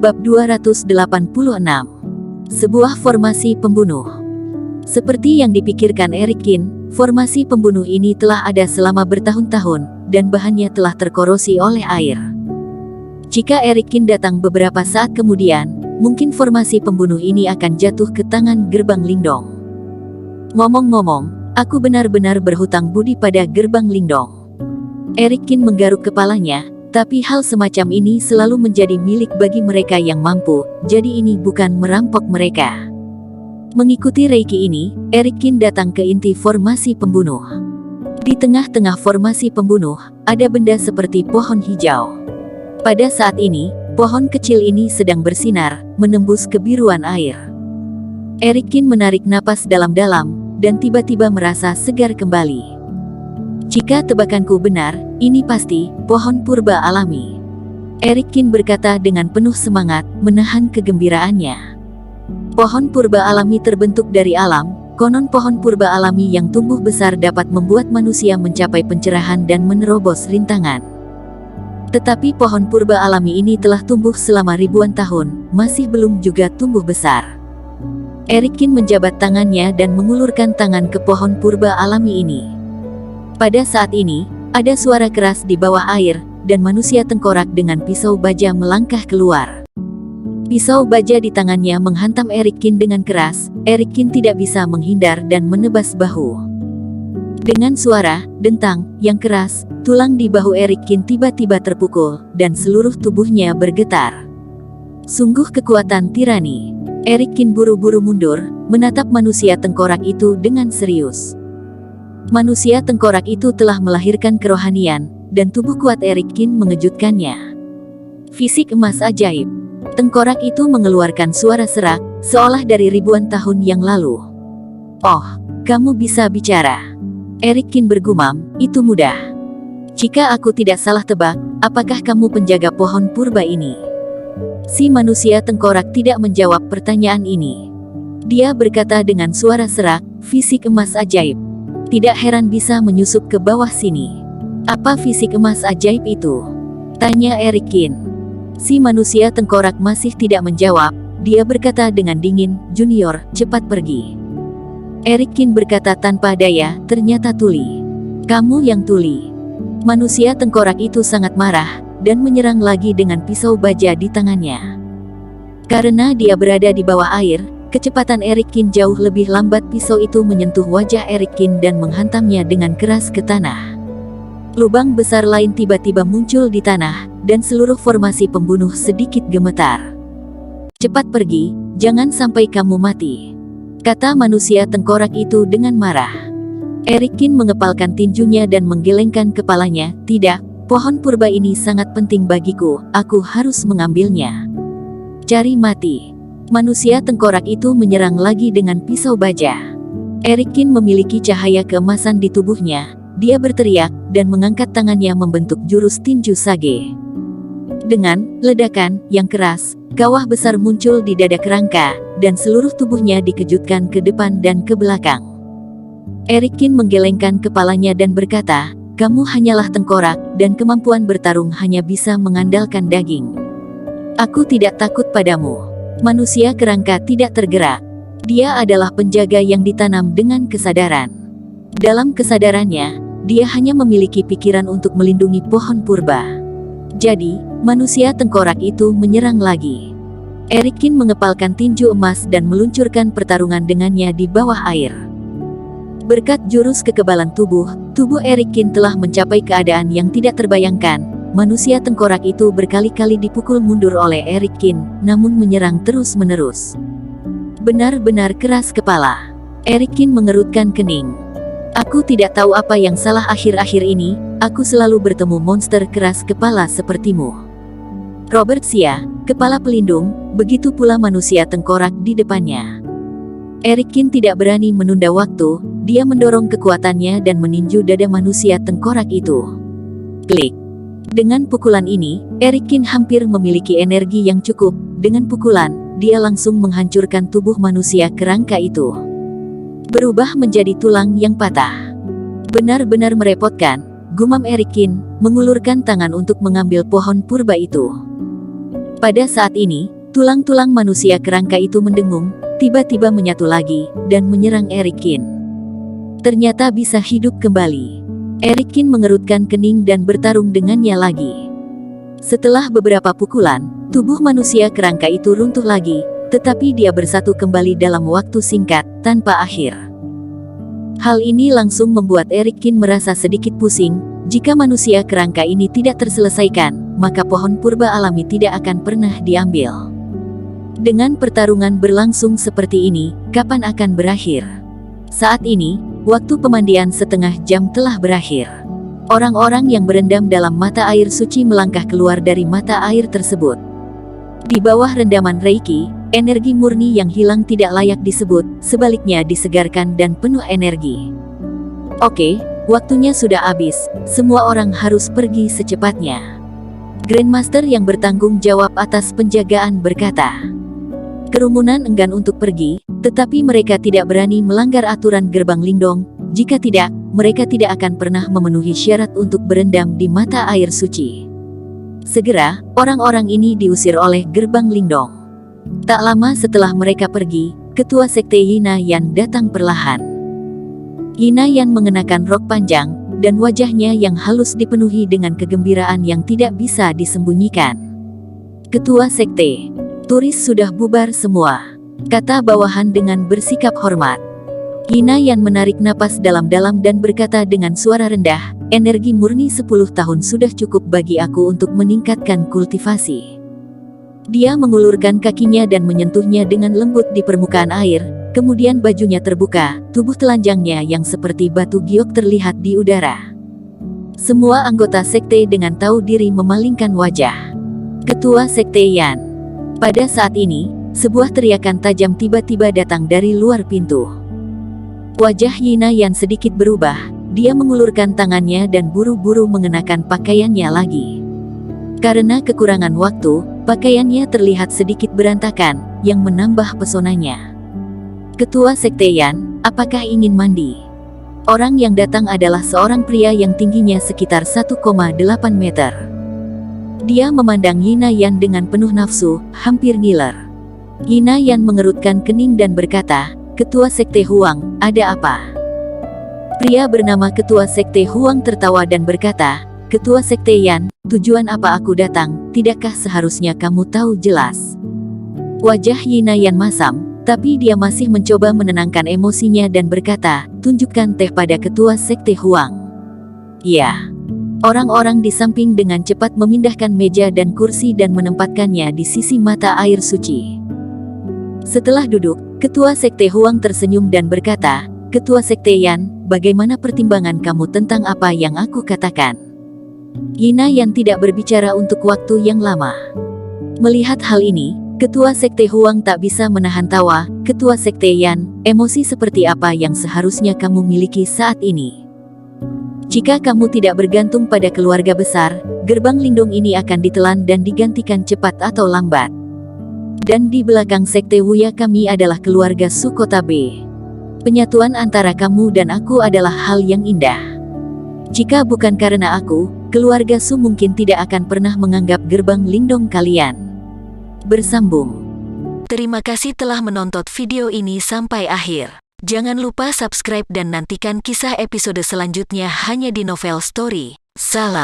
Bab 286. Sebuah formasi pembunuh. Seperti yang dipikirkan Erikin, formasi pembunuh ini telah ada selama bertahun-tahun, dan bahannya telah terkorosi oleh air. Jika Erikin datang beberapa saat kemudian, mungkin formasi pembunuh ini akan jatuh ke tangan Gerbang Lingdong. Ngomong-ngomong, aku benar-benar berhutang budi pada Gerbang Lingdong. Erikin menggaruk kepalanya, tapi hal semacam ini selalu menjadi milik bagi mereka yang mampu, jadi ini bukan merampok mereka. Mengikuti reiki ini, Erikin datang ke inti formasi pembunuh. Di tengah-tengah formasi pembunuh, ada benda seperti pohon hijau. Pada saat ini, pohon kecil ini sedang bersinar, menembus kebiruan air. Erikin menarik napas dalam-dalam, dan tiba-tiba merasa segar kembali. Jika tebakanku benar, ini pasti pohon purba alami. Erikin berkata dengan penuh semangat, menahan kegembiraannya. Pohon purba alami terbentuk dari alam, konon pohon purba alami yang tumbuh besar dapat membuat manusia mencapai pencerahan dan menerobos rintangan. Tetapi pohon purba alami ini telah tumbuh selama ribuan tahun, masih belum juga tumbuh besar. Erikin menjabat tangannya dan mengulurkan tangan ke pohon purba alami ini. Pada saat ini, ada suara keras di bawah air, dan manusia tengkorak dengan pisau baja melangkah keluar. Pisau baja di tangannya menghantam Erikin dengan keras. Erikin tidak bisa menghindar dan menebas bahu. Dengan suara dentang yang keras, tulang di bahu Erikin tiba-tiba terpukul, dan seluruh tubuhnya bergetar. Sungguh kekuatan tirani. Erikin buru-buru mundur, menatap manusia tengkorak itu dengan serius. Manusia tengkorak itu telah melahirkan kerohanian, dan tubuh kuat Erikin mengejutkannya. Fisik emas ajaib. Tengkorak itu mengeluarkan suara serak, seolah dari ribuan tahun yang lalu. Oh, kamu bisa bicara. Erikin bergumam, itu mudah. Jika aku tidak salah tebak, apakah kamu penjaga pohon purba ini? Si manusia tengkorak tidak menjawab pertanyaan ini. Dia berkata dengan suara serak, fisik emas ajaib. Tidak heran bisa menyusup ke bawah sini. Apa fisik emas ajaib itu? Tanya Erikin. Si manusia tengkorak masih tidak menjawab. Dia berkata dengan dingin, Junior, cepat pergi. Erikin berkata tanpa daya, ternyata tuli. Kamu yang tuli. Manusia tengkorak itu sangat marah, dan menyerang lagi dengan pisau baja di tangannya. Karena dia berada di bawah air, kecepatan Erikin jauh lebih lambat. Pisau itu menyentuh wajah Erikin dan menghantamnya dengan keras ke tanah. Lubang besar lain tiba-tiba muncul di tanah, dan seluruh formasi pembunuh sedikit gemetar. Cepat pergi, jangan sampai kamu mati, kata manusia tengkorak itu dengan marah. Erikin mengepalkan tinjunya dan menggelengkan kepalanya. Tidak, pohon purba ini sangat penting bagiku, aku harus mengambilnya. Cari mati. Manusia tengkorak itu menyerang lagi dengan pisau baja. Erikin memiliki cahaya keemasan di tubuhnya. Dia berteriak, dan mengangkat tangannya membentuk jurus tinju sage. Dengan ledakan yang keras, kawah besar muncul di dada kerangka, dan seluruh tubuhnya dikejutkan ke depan dan ke belakang. Erikin menggelengkan kepalanya dan berkata, kamu hanyalah tengkorak, dan kemampuan bertarung hanya bisa mengandalkan daging. Aku tidak takut padamu. Manusia kerangka tidak tergerak. Dia adalah penjaga yang ditanam dengan kesadaran. Dalam kesadarannya, dia hanya memiliki pikiran untuk melindungi pohon purba. Jadi, manusia tengkorak itu menyerang lagi. Erikin mengepalkan tinju emas dan meluncurkan pertarungan dengannya di bawah air. Berkat jurus kekebalan tubuh Erikin telah mencapai keadaan yang tidak terbayangkan. Manusia tengkorak itu berkali-kali dipukul mundur oleh Erikin, namun menyerang terus-menerus. Benar-benar keras kepala. Erikin mengerutkan kening. Aku tidak tahu apa yang salah akhir-akhir ini, aku selalu bertemu monster keras kepala sepertimu. Robert Sia, kepala pelindung, begitu pula manusia tengkorak di depannya. Erikin tidak berani menunda waktu, dia mendorong kekuatannya dan meninju dada manusia tengkorak itu. Klik. Dengan pukulan ini, Erikin hampir memiliki energi yang cukup. Dengan pukulan, dia langsung menghancurkan tubuh manusia kerangka itu. Berubah menjadi tulang yang patah. Benar-benar merepotkan, gumam Erikin, mengulurkan tangan untuk mengambil pohon purba itu. Pada saat ini, Tulang-tulang manusia kerangka itu mendengung, tiba-tiba menyatu lagi, dan menyerang Erikin. Ternyata bisa hidup kembali. Erikin mengerutkan kening dan bertarung dengannya lagi. Setelah beberapa pukulan, tubuh manusia kerangka itu runtuh lagi, tetapi dia bersatu kembali dalam waktu singkat, tanpa akhir. Hal ini langsung membuat Erikin merasa sedikit pusing. Jika manusia kerangka ini tidak terselesaikan, maka pohon purba alami tidak akan pernah diambil. Dengan pertarungan berlangsung seperti ini, kapan akan berakhir? Saat ini, waktu pemandian setengah jam telah berakhir. Orang-orang yang berendam dalam mata air suci melangkah keluar dari mata air tersebut. Di bawah rendaman Reiki, energi murni yang hilang tidak layak disebut, sebaliknya disegarkan dan penuh energi. Oke, waktunya sudah habis, semua orang harus pergi secepatnya. Grandmaster yang bertanggung jawab atas penjagaan berkata. Kerumunan enggan untuk pergi, tetapi mereka tidak berani melanggar aturan gerbang Lingdong. Jika tidak, mereka tidak akan pernah memenuhi syarat untuk berendam di mata air suci. Segera, orang-orang ini diusir oleh gerbang Lingdong. Tak lama setelah mereka pergi, ketua sekte Yina Yan datang perlahan. Yina Yan mengenakan rok panjang, dan wajahnya yang halus dipenuhi dengan kegembiraan yang tidak bisa disembunyikan. Ketua sekte, turis sudah bubar semua, kata bawahan dengan bersikap hormat. Yina Yan menarik napas dalam-dalam dan berkata dengan suara rendah, energi murni 10 tahun sudah cukup bagi aku untuk meningkatkan kultivasi. Dia mengulurkan kakinya dan menyentuhnya dengan lembut di permukaan air, kemudian bajunya terbuka, tubuh telanjangnya yang seperti batu giok terlihat di udara. Semua anggota sekte dengan tahu diri memalingkan wajah. Ketua sekte Yan. Pada saat ini, sebuah teriakan tajam tiba-tiba datang dari luar pintu. Wajah Yina Yan sedikit berubah, dia mengulurkan tangannya dan buru-buru mengenakan pakaiannya lagi. Karena kekurangan waktu, pakaiannya terlihat sedikit berantakan, yang menambah pesonanya. Ketua sekte Yan, apakah ingin mandi? Orang yang datang adalah seorang pria yang tingginya sekitar 1,8 meter. Dia memandang Yina Yan dengan penuh nafsu, hampir ngiler. Yina Yan mengerutkan kening dan berkata, Ketua Sekte Huang, ada apa? Pria bernama Ketua Sekte Huang tertawa dan berkata, Ketua Sekte Yan, tujuan apa aku datang, tidakkah seharusnya kamu tahu jelas? Wajah Yina Yan masam, tapi dia masih mencoba menenangkan emosinya dan berkata, tunjukkan teh pada Ketua Sekte Huang. Ya. Orang-orang di samping dengan cepat memindahkan meja dan kursi dan menempatkannya di sisi mata air suci. Setelah duduk, Ketua Sekte Huang tersenyum dan berkata, Ketua Sekte Yan, bagaimana pertimbangan kamu tentang apa yang aku katakan? Yina Yan tidak berbicara untuk waktu yang lama. Melihat hal ini, Ketua Sekte Huang tak bisa menahan tawa. Ketua Sekte Yan, emosi seperti apa yang seharusnya kamu miliki saat ini? Jika kamu tidak bergantung pada keluarga besar, gerbang Lingdong ini akan ditelan dan digantikan cepat atau lambat. Dan di belakang sekte Wuya kami adalah keluarga Sukotabe. Penyatuan antara kamu dan aku adalah hal yang indah. Jika bukan karena aku, keluarga Su mungkin tidak akan pernah menganggap gerbang Lingdong kalian. Bersambung. Terima kasih telah menonton video ini sampai akhir. Jangan lupa subscribe dan nantikan kisah episode selanjutnya hanya di Novel Story. Salam.